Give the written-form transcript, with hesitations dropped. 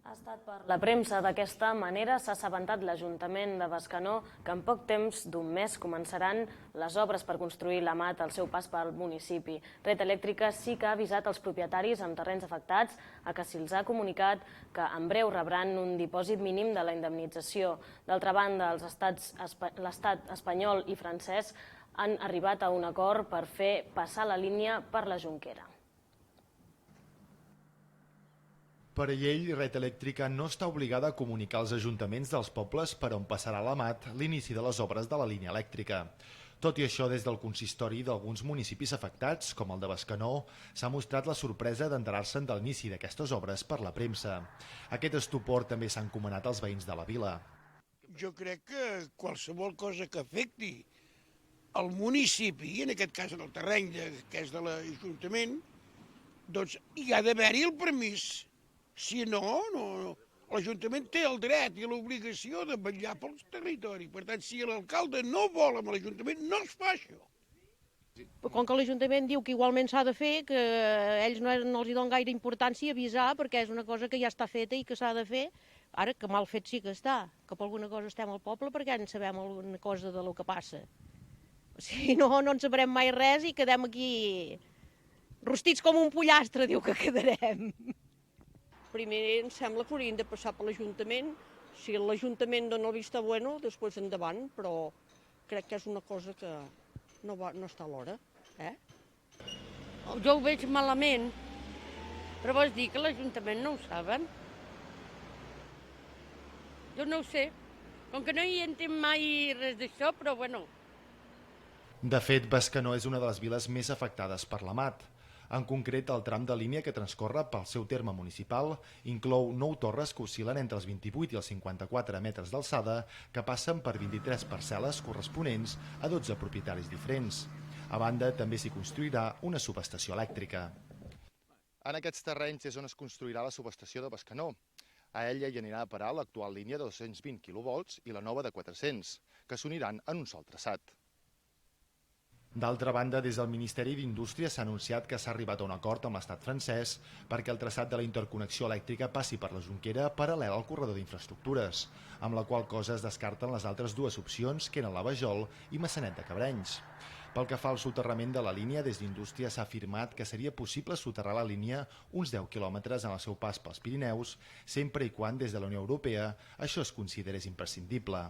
Ha estat per la premsa. D'aquesta manera s'ha assabentat l'Ajuntament de Bescanó que en poc temps d'un mes començaran les obres per construir la mat al seu pas pel municipi. Red Elèctrica sí que ha avisat els propietaris amb terrenys afectats a que se'ls ha comunicat que en breu rebran un dipòsit mínim de la indemnització. D'altra banda, l'estat espanyol i francès han arribat a un acord per fer passar la línia per la Jonquera. Per llei, Red Elèctrica no està obligada a comunicar als ajuntaments dels pobles per on passarà la mat l'inici de les obres de la línia elèctrica. Tot i això, des del consistori d'alguns municipis afectats, com el de Bescanó, s'ha mostrat la sorpresa d'enterar-se'n de l'inici d'aquestes obres per la premsa. Aquest estupor també s'ha encomanat als veïns de la vila. Jo crec que qualsevol cosa que afecti el municipi, i en aquest cas en el terreny que és de l'Ajuntament, doncs hi ha d'haver-hi el permís. Si no, l'Ajuntament té el dret i l'obligació de vetllar pel territori. Per tant, si l'alcalde no vol amb l'Ajuntament, no es fa això. Com que l'Ajuntament diu que igualment s'ha de fer, que ells no els donen gaire importància avisar, perquè és una cosa que ja està feta i que s'ha de fer. Ara, que mal fet sí que està, que per alguna cosa estem al poble perquè en sabem alguna cosa de lo que passa. Si no, no en sabrem mai res i quedem aquí rostits com un pollastre, diu que quedarem. Primer em sembla que haurien de passar per l'Ajuntament. Si l'Ajuntament dona el vista bueno, després endavant, però crec que és una cosa que no està a l'hora. Jo ho veig malament, però vols dir que l'Ajuntament no ho saben? Jo no ho sé, com que no hi entenc mai res d'això, però bueno. De fet, Bescanó és una de les viles més afectades per la mat. En concret, el tram de línia que transcorre pel seu terme municipal inclou 9 torres que oscil·len entre els 28 i els 54 metres d'alçada, que passen per 23 parcel·les corresponents a 12 propietaris diferents. A banda, també s'hi construirà una subestació elèctrica. En aquests terrenys és on es construirà la subestació de Bescanó. A ella hi anirà a parar l'actual línia de 220 kV i la nova de 400, que s'uniran en un sol traçat. D'altra banda, des del Ministeri d'Indústria s'ha anunciat que s'ha arribat a un acord amb l'estat francès perquè el traçat de la interconnexió elèctrica passi per la Jonquera paral·lel al corredor d'infraestructures, amb la qual cosa es descarten les altres dues opcions, que eren la Vajol i Maçanet de Cabrenys. Pel que fa al soterrament de la línia, des d'Indústria s'ha afirmat que seria possible soterrar la línia uns 10 quilòmetres en el seu pas pels Pirineus, sempre i quan des de la Unió Europea això es considerés imprescindible.